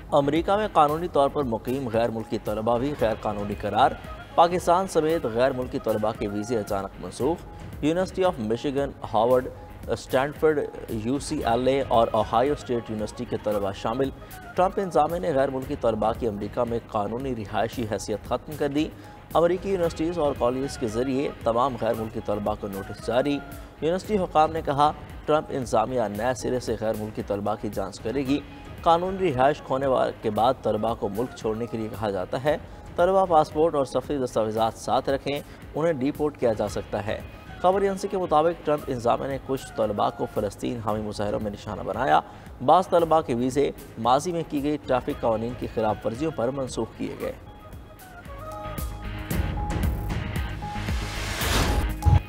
अमरीका में कानूनी तौर पर मुकीम गैर मुल्की तलबा भी गैर कानूनी करार। पाकिस्तान समेत गैर मुल्की तलबा के वीज़े अचानक मनसूख। University of Michigan, Harvard, Stanford, UCLA और ओहायो स्टेट यूनिवर्सिटी के तलबा शामिल। ट्रंप इंतजामिया ने गैर मुल्की तलबा की अमरीका में कानूनी रिहायशी हैसियत ख़त्म कर दी। अमरीकी यूनिवर्सिटीज़ और कॉलेज के ज़रिए तमाम गैर मुल्की तलबा को नोटिस जारी। यूनिवर्सिटी हुकाम ने कहा, ट्रंप इंतजामिया नए सिरे से गैर मुल्की तलबा की जाँच करेगी। कानूनी रिहाइश खोने के बाद तलबा को मुल्क छोड़ने के लिए कहा जाता है। तलबा पासपोर्ट और सफरी दस्तावेज़ात साथ रखें, उन्हें डिपोर्ट किया जा सकता है। खबर एजेंसी के मुताबिक ट्रंप इंतजामिया ने कुछ तलबा को फ़लस्तीन हामी मुजाहरों में निशाना बनाया। बाज़ तलबा के वीज़े माजी में की गई ट्रैफिक कवानीन की खिलाफ वर्जियों पर मनसूख किए गए।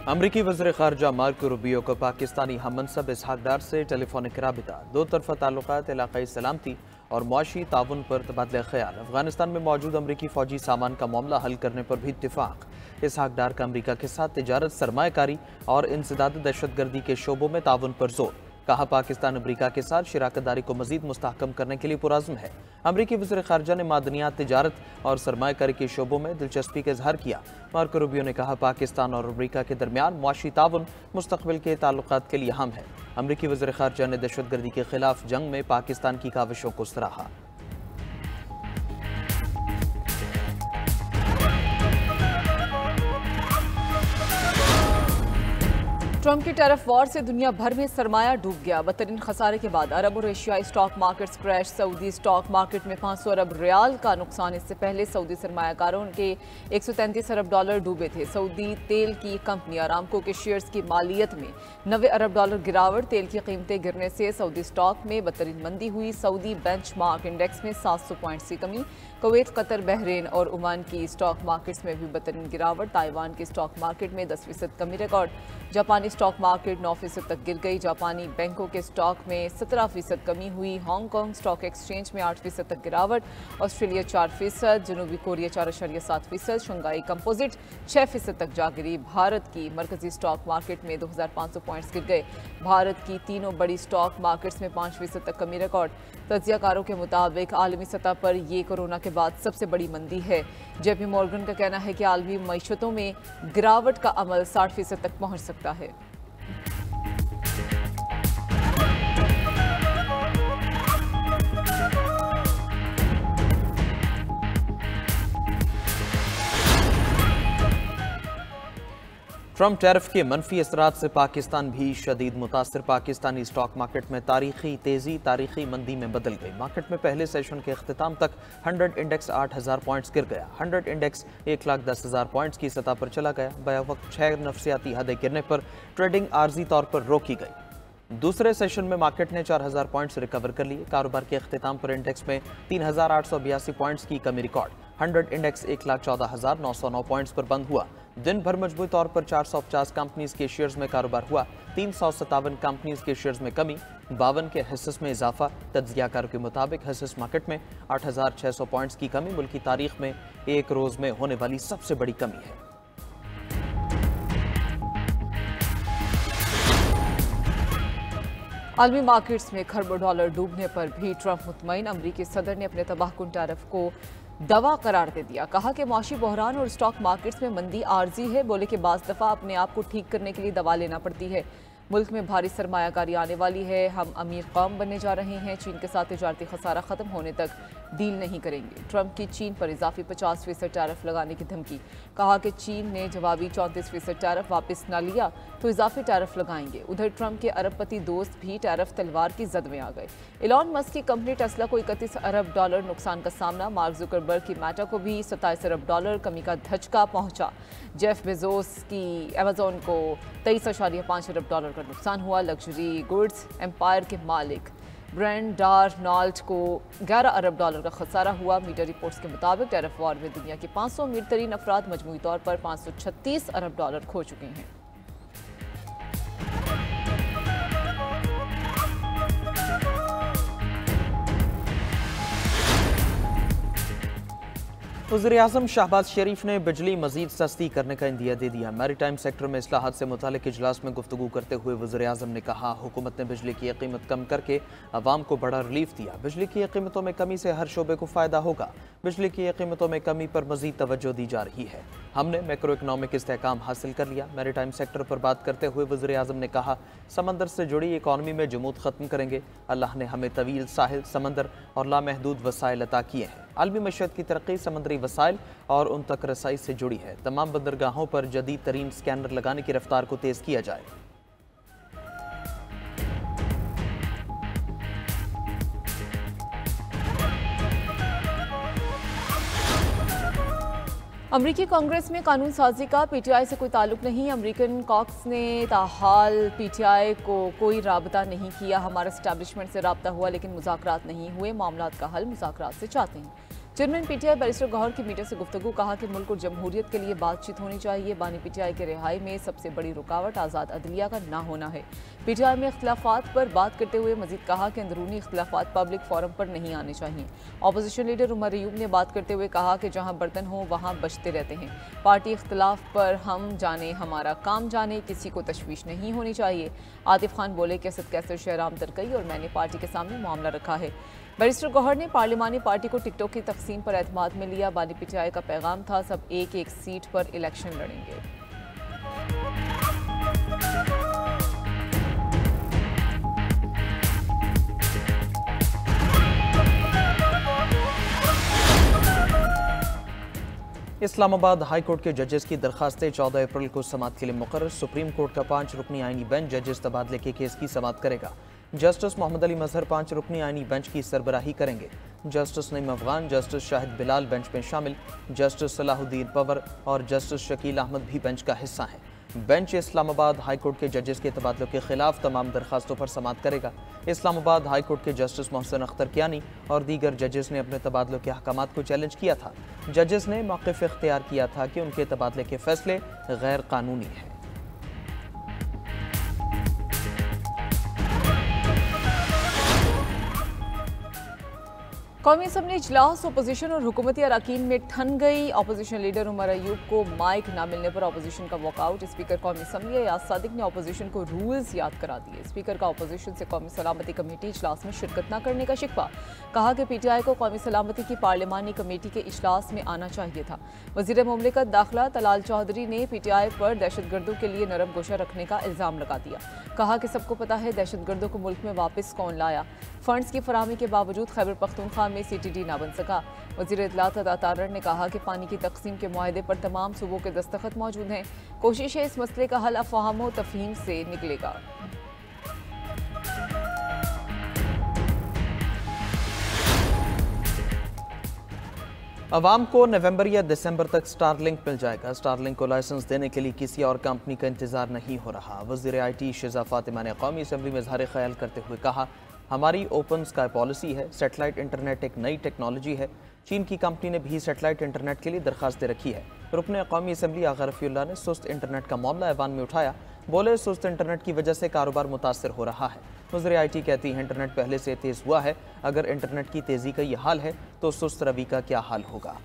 अमरीकी वज़ीर ख़ारजा मार्को रूबियो को पाकिस्तानी हम मनसब इसहाक डार से टेलीफोनिक राबिता, दो तरफ़ा ताल्लुकात, इलाक़ाई सलामती और मुआशी ताउन पर तबादला ख्याल। अफगानिस्तान में मौजूद अमरीकी फ़ौजी सामान का मामला हल करने पर भी इत्तिफ़ाक़। इसहाक डार का अमरीका के साथ तिजारत, सरमायाकारी और इंसदाद दहशतगर्दी के शोबों में ताउन पर जोर। कहा, पाकिस्तान अमरीका के साथ शराकतदारी को मज़ीद मुस्तहकम करने के लिए पुरज़्म है। अमरीकी वज़ीर ख़ारजा ने मादनियात, तिजारत और सरमायाकारी के शोबों में दिलचस्पी का इजहार किया। मार्को रूबियो ने कहा, पाकिस्तान और अमरीका के दरमियान मुआशी ताउन मुस्तक़बिल के ताल्लुकात के लिए अहम है। अमरीकी वज़ीर ख़ारजा ने दहशतगर्दी के खिलाफ जंग में पाकिस्तान की काविशों को सराहा। ट्रंप की टैरिफ वॉर से दुनिया भर में सरमाया डूब गया। बदतरीन खसारे के बाद अरब और एशियाई stock markets crash. Saudi stock market में 500 अरब रियाल का नुकसान। इससे पहले सऊदी सरमायाकारों के 133 अरब डॉलर डूबे थे। सऊदी तेल की कंपनी अरामको के शेयर्स की मालियत में 90 अरब डॉलर गिरावट। तेल की कीमतें गिरने से सऊदी स्टॉक में बदतरीन मंदी हुई। सऊदी बेंचमार्क इंडेक्स में 700 पॉइंट्स की कमी। कुवैत, कतर, बहरीन और ओमान की स्टॉक मार्केट्स में भी बदतरीन गिरावट। ताइवान के स्टॉक मार्केट में 10% कमी रिकॉर्ड। जापानी स्टॉक मार्केट 9% तक गिर गई। जापानी बैंकों के स्टॉक में 17% कमी हुई। हांगकांग स्टॉक एक्सचेंज में 8% तक गिरावट। ऑस्ट्रेलिया 4%, जनूबी कोरिया 4.7%, शंघाई कंपोजिट 6% तक जा गिरी। भारत की मरकजी स्टॉक मार्केट में 2500 पॉइंट्स गिर गए। भारत की तीनों बड़ी स्टॉक मार्केट्स में 5% तक कमी रिकॉर्ड। तज्जियाकारों के मुताबिक आलमी सतह पर ये कोरोना के बाद सबसे बड़ी मंदी है। JP मॉर्गन का कहना है कि आलमी मईशतों में गिरावट का अमल 60% तक पहुंच सकता है। ट्रंप टैरिफ के मनफी असरात से पाकिस्तान भी शदीद मुतासर। पाकिस्तानी स्टॉक मार्केट में तारीखी तेजी तारीखी मंदी में बदल गई। मार्केट में पहले सेशन के अख्तिताम तक 100 इंडेक्स 8000 पॉइंट्स गिर गया। 100 इंडेक्स 1,10,000 पॉइंट्स की सतह पर चला गया। बया वक्त 6 नफसियाती हदें गिरने पर ट्रेडिंग आर्जी तौर पर रोकी गई। दूसरे सेशन में मार्केट ने 4000 पॉइंट्स रिकवर कर लिए। कारोबार के अख्तिताम पर इंडेक्स में 3882 पॉइंट्स की कमी रिकॉर्ड। 100 इंडेक्स 1,14,909 पॉइंट्स पर बंद हुआ। दिन भर मजबूत तौर पर 450 कंपनीज के शेयर्स में कारोबार हुआ। 357 कंपनीज के शेयर्स में कमी, 52 के हिस्सेस में इजाफा। तज्जियाकारों के मुताबिक हिस्सेस मार्केट में 8600 पॉइंट्स की कमी मुल्क की तारीख में एक रोज में होने वाली सबसे बड़ी कमी है। आलमी मार्केट्स में खरबों डॉलर डूबने पर भी ट्रंप मुतमईन। अमरीकी सदर ने अपने तबाहकुन टैरिफ को दवा करार दे दिया। कहा कि माशी बहरान और स्टॉक मार्केट्स में मंदी आर्जी है। बोले कि बाज़ दफ़ा अपने आप को ठीक करने के लिए दवा लेना पड़ती है। मुल्क में भारी सरमायाकारी आने वाली है। हम अमीर कौम बनने जा रहे हैं। चीन के साथ तिजारती खसारा ख़त्म होने तक डील नहीं करेंगे। ट्रंप की चीन पर इजाफी 50% टैरिफ लगाने की धमकी। कहा कि चीन ने जवाबी 34% टैरिफ वापस न लिया तो इजाफी टैरिफ लगाएंगे। उधर ट्रंप के अरबपति दोस्त भी टैरिफ तलवार की जद में आ गए। इलॉन मस्क की कंपनी टेस्ला को 31 अरब डॉलर नुकसान का सामना। मार्क जुकरबर्ग की मेटा को भी 27 अरब डॉलर कमी का धचका पहुंचा। जेफ बेजोस की अमेजोन को 23.5 अरब डॉलर का नुकसान हुआ। लग्जरी गुड्स एम्पायर के मालिक ब्रांड डार्नॉल्ट को 11 अरब डॉलर का खसारा हुआ। मीडिया रिपोर्ट्स के मुताबिक टैरिफ वॉर में दुनिया के 500 अमीर तरीन अफराद मजमूई तौर पर 536 अरब डॉलर खो चुके हैं। वज़ीर-ए-आज़म शहबाज शरीफ ने बिजली मजीद सस्ती करने का इंदिया दे दिया। मैरीटाइम सेक्टर में इस्लाहात से मुतालिक इजलास में गुफ्तगू करते हुए वज़ीर-ए-आज़म ने कहा, हुकूमत ने बिजली की कीमत कम करके अवाम को बड़ा रिलीफ दिया। बिजली की कीमतों में कमी से हर शोबे को फ़ायदा होगा। बिजली की कीमतों में कमी पर मजीद तवज्जो दी जा रही है। हमने मैक्रो इकनॉमिक इस्तेहकाम हासिल कर लिया। मैरीटाइम सेक्टर पर बात करते हुए वज़ीर-ए-आज़म ने कहा, समंदर से जुड़ी इकॉनमी में जमूद ख़त्म करेंगे। अल्लाह ने हमें तवील साहिल, समंदर और लामहदूद वसाइल अता किए हैं। आलमी मशरत की तरक्की समुद्री वसाइल और उन तक रसाई से जुड़ी है। तमाम बंदरगाहों पर जदीद तरीन स्कैनर लगाने की रफ्तार को तेज़ किया जाए। अमरीकी कांग्रेस में कानून साजी का पीटीआई से कोई ताल्लुक नहीं। अमरीकन कॉक्स ने ताहाल पीटीआई को कोई राबता नहीं किया। हमारा एस्टैब्लिशमेंट से राबता हुआ लेकिन मुज़ाकरात नहीं हुए। मामलात का हल मुज़ाकरात से चाहते हैं। चेयरमैन पीटीआई बैरिस्टर गौहर की मीडिया से गुफ्तगू, कहा कि मुल्क और जमहूरियत के लिए बातचीत होनी चाहिए। बानी पीटीआई के रिहाई में सबसे बड़ी रुकावट आज़ाद अदलिया का ना होना है। पीटीआई में इख्तिलाफात पर बात करते हुए मजीद कहा कि अंदरूनी इख्तिलाफात पब्लिक फोरम पर नहीं आने चाहिए। अपोजिशन लीडर उमर अयूब ने बात करते हुए कहा कि जहां बर्तन हो वहां बचते रहते हैं। पार्टी इख्तिलाफ पर हम जाने, हमारा काम जाने, किसी को तशवीश नहीं होनी चाहिए। आतिफ खान बोले कि असद कैसर शहराम तरकई और मैंने पार्टी के सामने मामला रखा है। बैरिस्टर गौहर ने पार्लिमानी पार्टी को टिकटों की तकसीम पर एतमाद में लिया। बानी पीटीआई का पैगाम था, सब एक एक सीट पर इलेक्शन लड़ेंगे। इस्लामाबाद हाई कोर्ट के जजेस की दरखास्तें 14 अप्रैल को समाअत के लिए मुकर्रर। सुप्रीम कोर्ट का 5 रुकनी आईनी बेंच जजेस तबादले के केस की समाअत करेगा। जस्टिस मोहम्मद अली मजहर 5 रुकनी आईनी बेंच की सरबराही करेंगे। Justice Naeem Afghan, justice Shahid Bilal bench में शामिल। जस्टिस सलाहुद्दीन पवर और जस्टिस शकील अहमद भी बेंच का हिस्सा हैं। बेंच इस्लामाबाद हाई कोर्ट के जजेस के तबादलों के खिलाफ तमाम दरखास्तों पर समाअत करेगा। इस्लामाबाद हाई कोर्ट के जस्टिस मोहसिन अख्तर कियानी और दीगर जजेस ने अपने तबादलों के अहकामात को चैलेंज किया था। जजेस ने मौक़िफ़ इख्तियार किया था कि उनके तबादले के फैसले गैर कानूनी हैं। कौमी असम्बली इजलास अपोजिशन और हुकूमती अरकान में ठन गई। अपोजिशन लीडर उमर अयूब को माइक ना मिलने पर अपोजिशन का वॉकआउट। स्पीकर कौमी असम्बली अयाज सादिक ने अपोजिशन को रूल्स याद करा दिए। स्पीकर का अपोजिशन से कौमी सलामती कमेटी इजलास में शिरकत न करने का शिकवा। कहा कि पीटीआई को कौमी सलामती की पार्लिमानी कमेटी के इजलास में आना चाहिए था। वज़ीर मुमलिकत दाखिला तलाल चौधरी ने पीटीआई पर दहशतगर्दों के लिए नरम गोशा रखने का इल्ज़ाम लगा दिया। कहा कि सबको पता है दहशतगर्दों को मुल्क में वापस कौन लाया। फंड्स की फराहमी के बावजूद खैबर पख्तूनख्वा में सीटीडी ना बन सका। वज़ीर इत्तलात अता तारड़ ने कहा कि पानी की तकसीम के मुआहदे पर तमाम सूबों के दस्तखत मौजूद हैं। कोशिश है इस मसले का हल अफ़हाम व तफ़हीम से निकलेगा। अवाम को नवंबर या दिसंबर तक स्टारलिंक मिल जाएगा। स्टारलिंक को लाइसेंस देने के लिए किसी और कंपनी का इंतजार नहीं हो रहा। वज़ीर IT शिज़ा फातिमा ने कौमी असम्बली में इज़हार ख्याल करते हुए कहा, हमारी ओपन स्काई पॉलिसी है। सेटेलाइट इंटरनेट एक नई टेक्नोलॉजी है। चीन की कंपनी ने भी सेटेलाइट इंटरनेट के लिए दरखास्त दे रखी है। रुकन कौमी असम्बली आगा रफ़ीउल्लाह ने सुस्त इंटरनेट का मामला ऐवान में उठाया। बोले, सुस्त इंटरनेट की वजह से कारोबार मुतासर हो रहा है। वज़ीर IT कहती है, इंटरनेट पहले से तेज़ हुआ है। अगर इंटरनेट की तेज़ी का यह हाल है तो सुस्त रवि का क्या हाल होगा।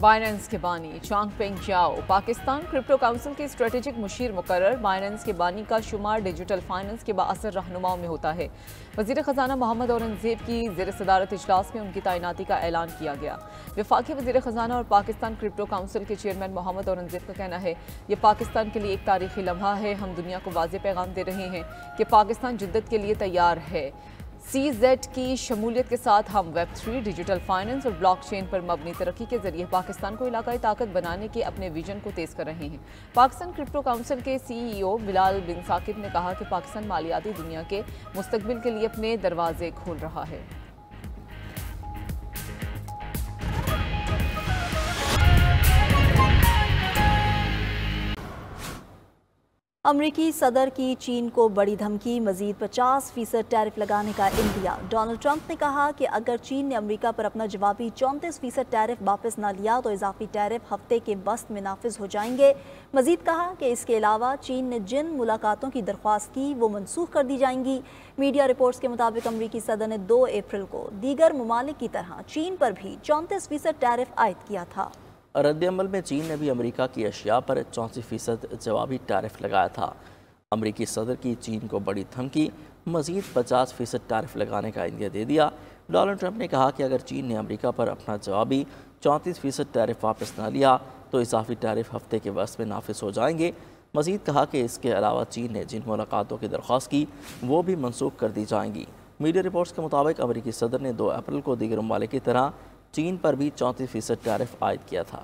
बाइनेंस के बानी चांगपेंग जाओ पाकिस्तान क्रिप्टो काउंसिल के स्ट्रेटेजिक मुशीर मुकर्रर। बाइनेंस के बानी का शुमार डिजिटल फाइनेंस के बाअसर रहनुमाओं में होता है। वज़ीर ख़जाना मोहम्मद औरंगज़ेब की ज़ेर सदारत इजलास में उनकी तैनाती का ऐलान किया गया। वफाकी वज़ीर ख़जाना और पाकिस्तान क्रिप्टो काउंसिल के चेयरमैन मोहम्मद औरंगज़ेब का कहना है, ये पाकिस्तान के लिए एक तारीखी लम्हा है। हम दुनिया को वाज़ेह पैगाम दे रहे हैं कि पाकिस्तान जिद्दत के लिए तैयार है। CZ की शमूलियत के साथ हम Web3, डिजिटल फाइनेंस और ब्लॉकचेन पर मबनी तरक्की के जरिए पाकिस्तान को इलाकाई ताकत बनाने के अपने विजन को तेज़ कर रहे हैं। पाकिस्तान क्रिप्टो काउंसिल के CEO बिलाल बिन साकिब ने कहा कि पाकिस्तान मालियाती दुनिया के मुस्तकबिल के लिए अपने दरवाजे खोल रहा है। अमरीकी सदर की चीन को बड़ी धमकी, मजीद 50% टैरिफ लगाने का इंदिया। डोनाल्ड ट्रंप ने कहा कि अगर चीन ने अमरीका पर अपना जवाबी 34% टैरिफ वापस ना लिया तो इजाफी टैरिफ हफ्ते के वस्त में नाफिज हो जाएंगे। मजीद कहा कि इसके अलावा चीन ने जिन मुलाकातों की दरख्वास्त की वो मनसूख कर दी जाएंगी। मीडिया रिपोर्ट्स के मुताबिक अमरीकी सदर ने 2 अप्रैल को दीगर ममालिक की तरह चीन पर भी 34% टैरिफ आयद किया था। रद्दअमल में चीन ने भी अमेरिका की अशिया पर 34% जवाबी टैरिफ लगाया था। अमरीकी सदर की चीन को बड़ी धमकी, मजीद 50% टैरिफ लगाने का इंदिया दे दिया। डोनाल्ड ट्रंप ने कहा कि अगर चीन ने अमरीका पर अपना जवाबी 34% टैरिफ वापस न लिया तो इजाफी टैरिफ हफ्ते के वस्त में नाफिज हो जाएंगे। मजीद कहा कि इसके अलावा चीन ने जिन मुलाकातों की दरख्वास्त की वो भी मनसूख कर दी जाएंगी। मीडिया रिपोर्ट्स के मुताबिक अमरीकी सदर ने 2 अप्रैल को दीगर ममालिक की तरह चीन पर भी 34% टैरिफ आयद किया था।